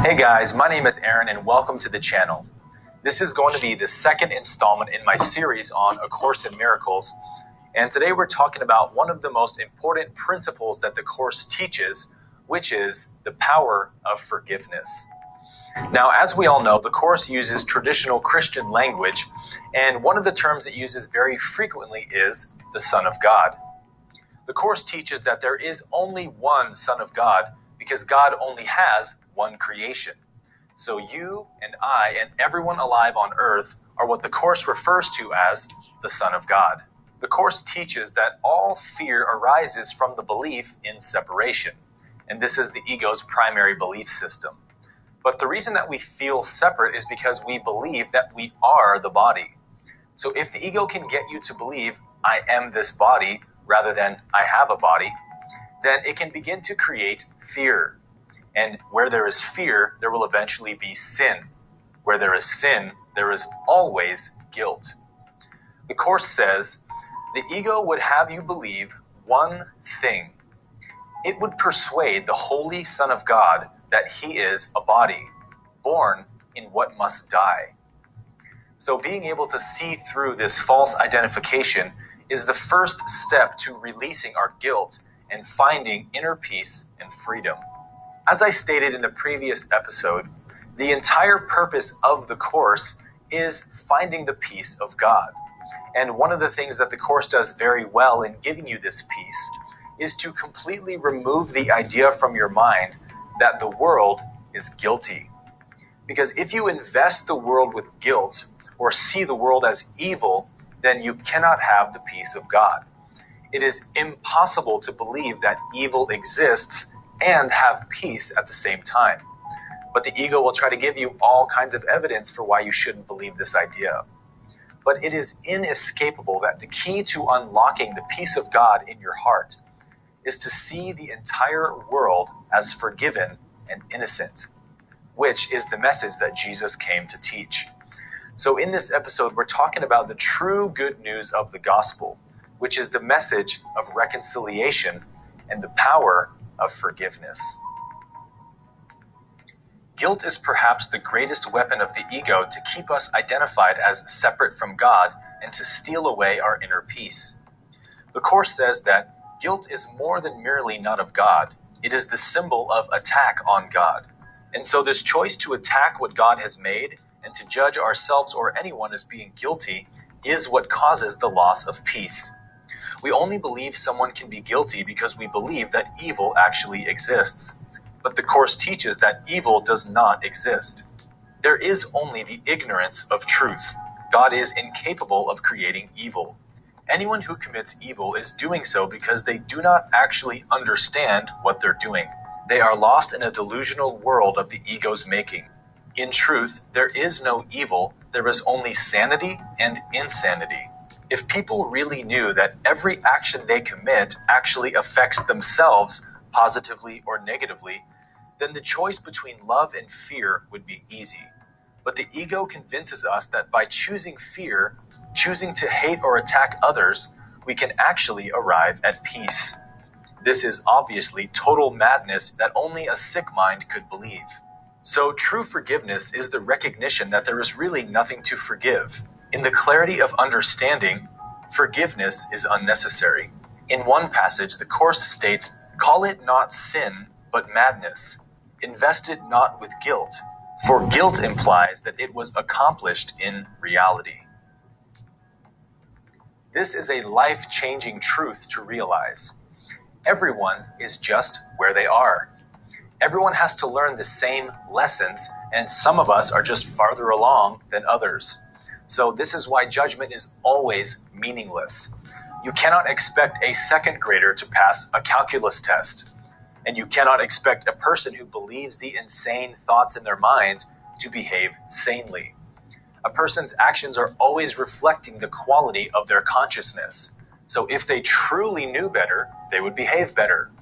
Hey guys, my name is Aaron and welcome to the channel. This is going to be the second installment in my series on A Course in Miracles, and today we're talking about one of the most important principles that the Course teaches, which is the power of forgiveness. Now, as we all know, the Course uses traditional Christian language, and one of the terms it uses very frequently is the Son of God. The Course teaches that there is only one Son of God because God only has one creation. So you and I and everyone alive on earth are what the Course refers to as the Son of God. The Course teaches that all fear arises from the belief in separation, and this is the ego's primary belief system. But the reason that we feel separate is because we believe that we are the body. So if the ego can get you to believe, I am this body, rather than I have a body, then it can begin to create fear. And where there is fear, there will eventually be sin. Where there is sin, there is always guilt. The Course says, the ego would have you believe one thing. It would persuade the Holy Son of God that he is a body, born in what must die. So being able to see through this false identification is the first step to releasing our guilt and finding inner peace and freedom. As I stated in the previous episode, the entire purpose of the Course is finding the peace of God. And one of the things that the Course does very well in giving you this peace is to completely remove the idea from your mind that the world is guilty. Because if you invest the world with guilt or see the world as evil, then you cannot have the peace of God. It is impossible to believe that evil exists and have peace at the same time. But the ego will try to give you all kinds of evidence for why you shouldn't believe this idea. But it is inescapable that the key to unlocking the peace of God in your heart is to see the entire world as forgiven and innocent, which is the message that Jesus came to teach. So in this episode, we're talking about the true good news of the gospel, which is the message of reconciliation and the power of forgiveness. Guilt is perhaps the greatest weapon of the ego to keep us identified as separate from God and to steal away our inner peace. The Course says that guilt is more than merely not of God. It is the symbol of attack on God. And so this choice to attack what God has made and to judge ourselves or anyone as being guilty is what causes the loss of peace. We only believe someone can be guilty because we believe that evil actually exists. But the Course teaches that evil does not exist. There is only the ignorance of truth. God is incapable of creating evil. Anyone who commits evil is doing so because they do not actually understand what they're doing. They are lost in a delusional world of the ego's making. In truth, there is no evil, there is only sanity and insanity. If people really knew that every action they commit actually affects themselves positively or negatively, then the choice between love and fear would be easy. But the ego convinces us that by choosing fear, choosing to hate or attack others, we can actually arrive at peace. This is obviously total madness that only a sick mind could believe. So true forgiveness is the recognition that there is really nothing to forgive. In the clarity of understanding, forgiveness is unnecessary. In one passage, the Course states, "Call it not sin, but madness. Invest it not with guilt, for guilt implies that it was accomplished in reality." This is a life-changing truth to realize. Everyone is just where they are. Everyone has to learn the same lessons, and some of us are just farther along than others. So this is why judgment is always meaningless. You cannot expect a second grader to pass a calculus test. And you cannot expect a person who believes the insane thoughts in their mind to behave sanely. A person's actions are always reflecting the quality of their consciousness. So if they truly knew better, they would behave better.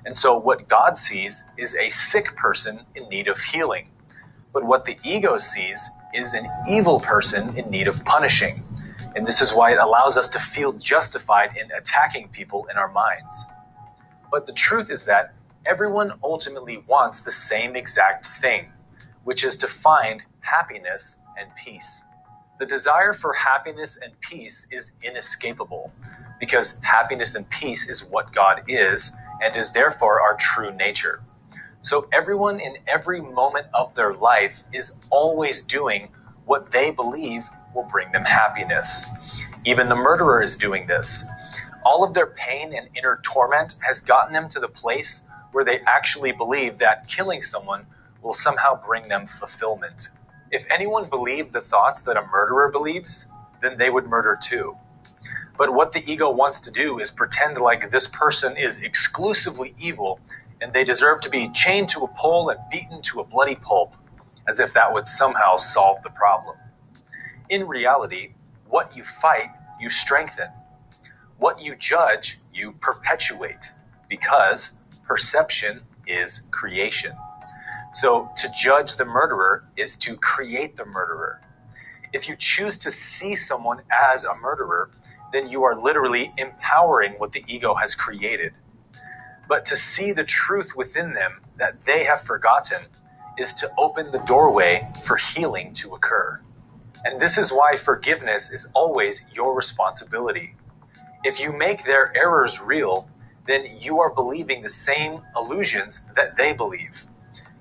And so what God sees is a sick person in need of healing. But what the ego sees is an evil person in need of punishing. And this is why it allows us to feel justified in attacking people in our minds. But the truth is that everyone ultimately wants the same exact thing. which is to find happiness and peace. The desire for happiness and peace is inescapable, because happiness and peace is what God is, and is therefore our true nature. So everyone in every moment of their life is always doing what they believe will bring them happiness. Even the murderer is doing this. All of their pain and inner torment has gotten them to the place where they actually believe that killing someone will somehow bring them fulfillment. If anyone believed the thoughts that a murderer believes, then they would murder too. But what the ego wants to do is pretend like this person is exclusively evil and they deserve to be chained to a pole and beaten to a bloody pulp, as if that would somehow solve the problem. In reality, what you fight, you strengthen. What you judge, you perpetuate, because perception is creation. So to judge the murderer is to create the murderer. If you choose to see someone as a murderer, then you are literally empowering what the ego has created. But to see the truth within them that they have forgotten is to open the doorway for healing to occur. And this is why forgiveness is always your responsibility. If you make their errors real, then you are believing the same illusions that they believe.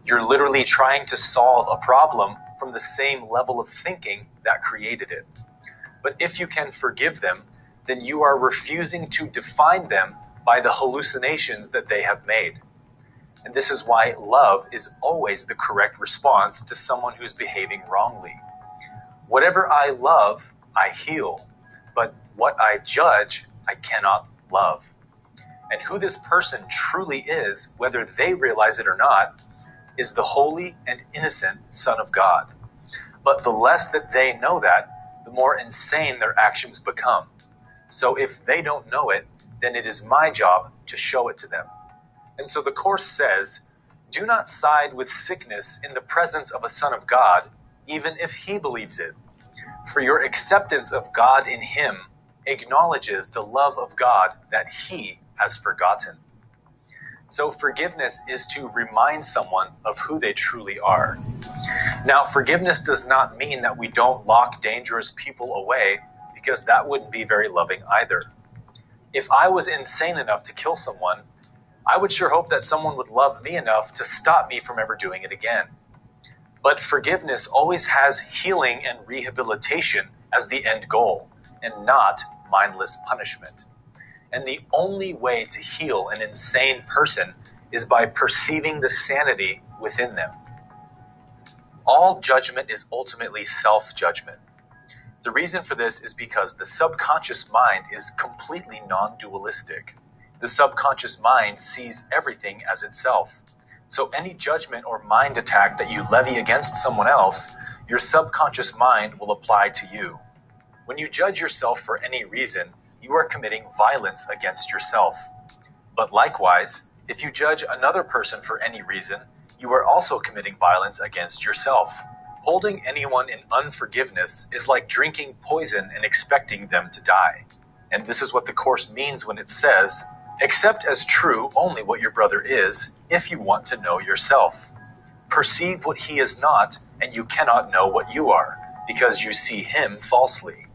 You're literally trying to solve a problem from the same level of thinking that created it. But if you can forgive them, then you are refusing to define them by the hallucinations that they have made. And this is why love is always the correct response to someone who's behaving wrongly. Whatever I love, I heal. But what I judge, I cannot love. And who this person truly is, whether they realize it or not, is the holy and innocent Son of God. But the less that they know that, the more insane their actions become. So if they don't know it, then it is my job to show it to them. And so the Course says, do not side with sickness in the presence of a Son of God, even if he believes it. For your acceptance of God in him acknowledges the love of God that he has forgotten. So forgiveness is to remind someone of who they truly are. Now, forgiveness does not mean that we don't lock dangerous people away, because that wouldn't be very loving either. If I was insane enough to kill someone, I would sure hope that someone would love me enough to stop me from ever doing it again. But forgiveness always has healing and rehabilitation as the end goal, and not mindless punishment. And the only way to heal an insane person is by perceiving the sanity within them. All judgment is ultimately self-judgment. The reason for this is because the subconscious mind is completely non-dualistic. The subconscious mind sees everything as itself. So any judgment or mind attack that you levy against someone else, your subconscious mind will apply to you. When you judge yourself for any reason, you are committing violence against yourself. But likewise, if you judge another person for any reason, you are also committing violence against yourself. Holding anyone in unforgiveness is like drinking poison and expecting them to die. And this is what the Course means when it says, accept as true only what your brother is, if you want to know yourself. Perceive what he is not, and you cannot know what you are, because you see him falsely.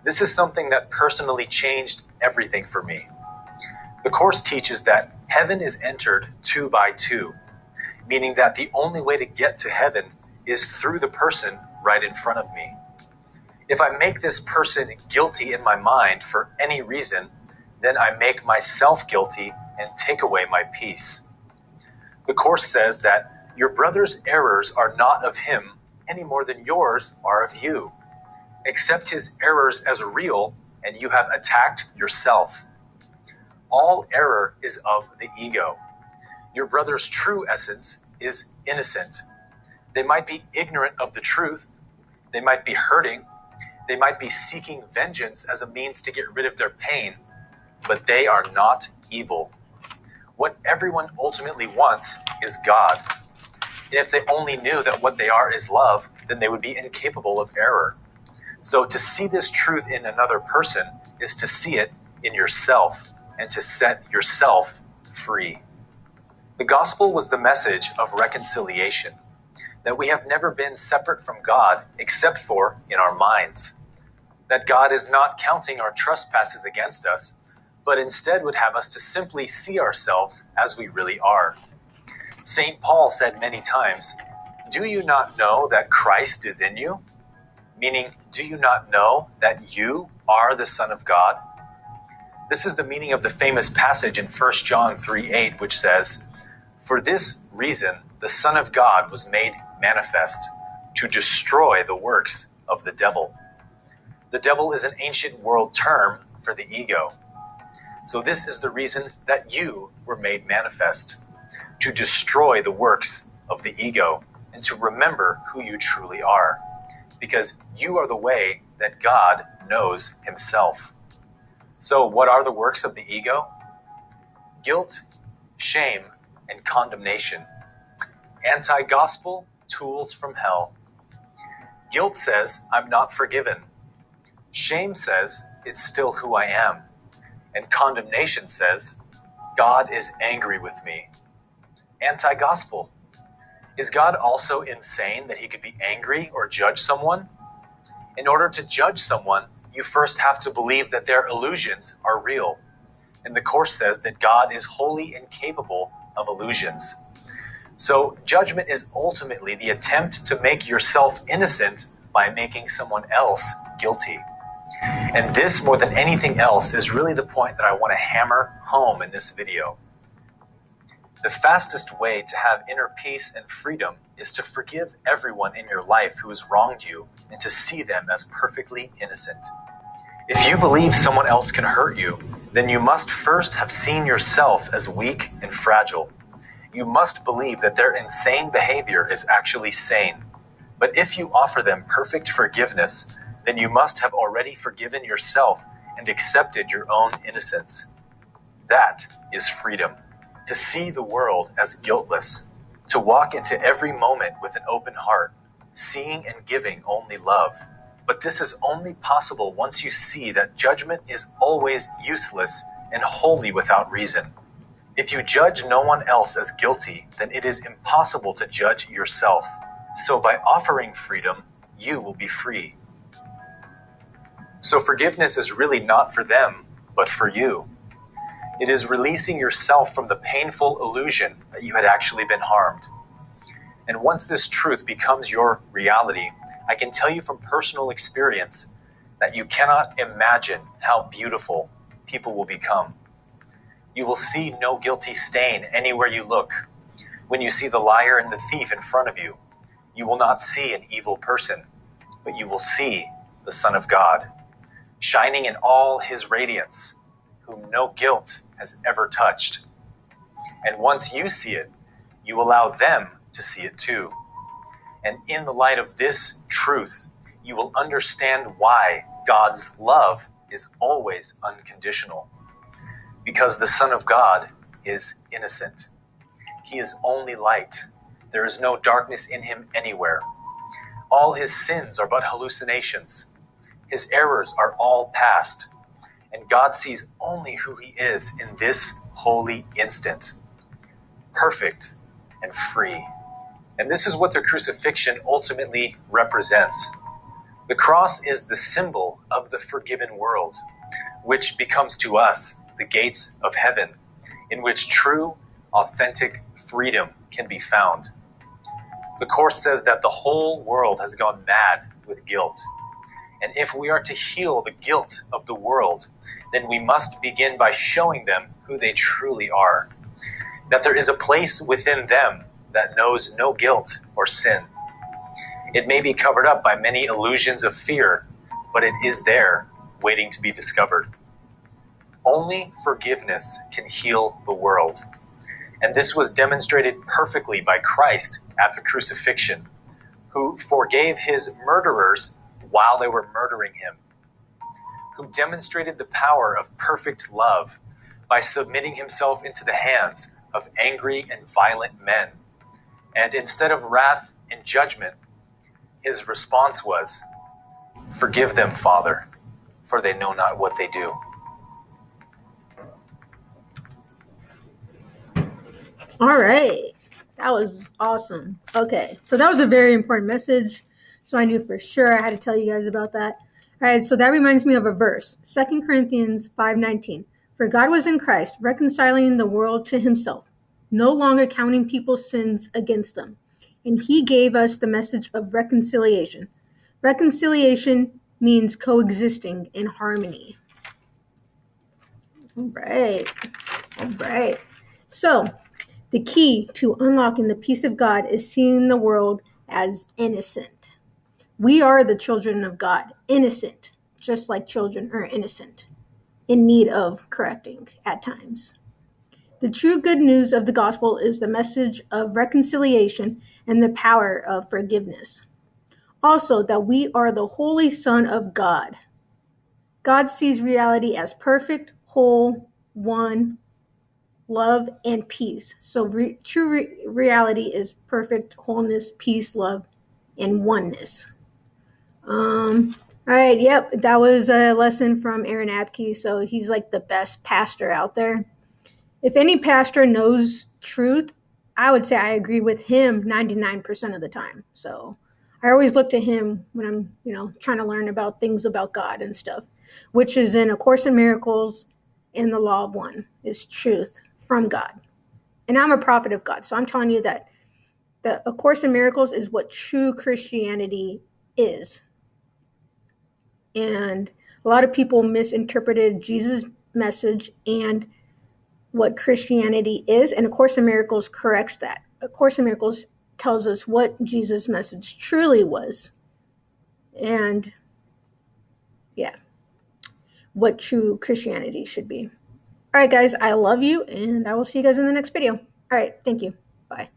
This is something that personally changed everything for me. The Course teaches that heaven is entered 2 by 2, meaning that the only way to get to heaven is through the person right in front of me. If I make this person guilty in my mind for any reason, then I make myself guilty and take away my peace. The Course says that your brother's errors are not of him any more than yours are of you. Accept his errors as real, and you have attacked yourself. All error is of the ego. Your brother's true essence is innocent. They might be ignorant of the truth. They might be hurting. They might be seeking vengeance as a means to get rid of their pain, but they are not evil. What everyone ultimately wants is God. And if they only knew that what they are is love, then they would be incapable of error. So to see this truth in another person is to see it in yourself and to set yourself free. The gospel was the message of reconciliation, that we have never been separate from God except for in our minds, that God is not counting our trespasses against us, but instead would have us to simply see ourselves as we really are. St. Paul said many times, "Do you not know that Christ is in you?" Meaning, do you not know that you are the Son of God? This is the meaning of the famous passage in 1 John 3:8, which says, "For this reason the Son of God was made manifest, to destroy the works of the devil." The devil is an ancient world term for the ego. So this is the reason that you were made manifest, to destroy the works of the ego and to remember who you truly are, because you are the way that God knows himself. So what are the works of the ego? Guilt, shame, and condemnation. Anti-gospel tools from hell. Guilt says, I'm not forgiven. Shame says, it's still who I am. And condemnation says, God is angry with me. Anti-gospel. Is God also insane that he could be angry or judge someone? In order to judge someone, you first have to believe that their illusions are real. And the Course says that God is wholly incapable of illusions. So judgment is ultimately the attempt to make yourself innocent by making someone else guilty. And this, more than anything else, is really the point that I want to hammer home in this video. The fastest way to have inner peace and freedom is to forgive everyone in your life who has wronged you and to see them as perfectly innocent. If you believe someone else can hurt you, then you must first have seen yourself as weak and fragile. You must believe that their insane behavior is actually sane. But if you offer them perfect forgiveness, then you must have already forgiven yourself and accepted your own innocence. That is freedom. To see the world as guiltless, to walk into every moment with an open heart, seeing and giving only love. But this is only possible once you see that judgment is always useless and wholly without reason. If you judge no one else as guilty, then it is impossible to judge yourself. So by offering freedom, you will be free. So forgiveness is really not for them, but for you. It is releasing yourself from the painful illusion that you had actually been harmed. And once this truth becomes your reality, I can tell you from personal experience that you cannot imagine how beautiful people will become. You will see no guilty stain anywhere you look. When you see the liar and the thief in front of you, you will not see an evil person, but you will see the Son of God, shining in all his radiance, whom no guilt has ever touched. And once you see it, you allow them to see it too. And in the light of this truth, you will understand why God's love is always unconditional. Because the Son of God is innocent. He is only light. There is no darkness in him anywhere. All his sins are but hallucinations. His errors are all past. And God sees only who he is in this holy instant. Perfect and free. And this is what the crucifixion ultimately represents. The cross is the symbol of the forgiven world, which becomes to us the gates of heaven, in which true, authentic freedom can be found. The Course says that the whole world has gone mad with guilt. And if we are to heal the guilt of the world, then we must begin by showing them who they truly are. That there is a place within them that knows no guilt or sin. It may be covered up by many illusions of fear, but it is there, waiting to be discovered. Only forgiveness can heal the world. And this was demonstrated perfectly by Christ at the crucifixion, who forgave his murderers while they were murdering him, who demonstrated the power of perfect love by submitting himself into the hands of angry and violent men. And instead of wrath and judgment, his response was, "Forgive them, Father, for they know not what they do." All right. That was awesome. Okay. So that was a very important message. So I knew for sure I had to tell you guys about that. All right. So that reminds me of a verse, 2 Corinthians 5:19. For God was in Christ, reconciling the world to himself, no longer counting people's sins against them. And he gave us the message of reconciliation. Reconciliation means coexisting in harmony. All right. All right. So the key to unlocking the peace of God is seeing the world as innocent. We are the children of God, innocent, just like children are innocent, in need of correcting at times. The true good news of the gospel is the message of reconciliation and the power of forgiveness. Also, that we are the holy Son of God. God sees reality as perfect, whole, one, love, and peace. So true reality is perfect wholeness, peace, love, and oneness. All right, yep, that was a lesson from Aaron Abke. So he's like the best pastor out there. If any pastor knows truth, I would say I agree with him 99% of the time. So I always look to him when I'm, trying to learn about things about God and stuff, which is in A Course in Miracles and the Law of One, is truth from God. And I'm a prophet of God. So I'm telling you that A Course in Miracles is what true Christianity is. And a lot of people misinterpreted Jesus' message and what Christianity is, and A Course in Miracles corrects that. A Course in Miracles tells us what Jesus' message truly was, and what true Christianity should be. All right, guys, I love you, and I will see you guys in the next video. All right, thank you. Bye.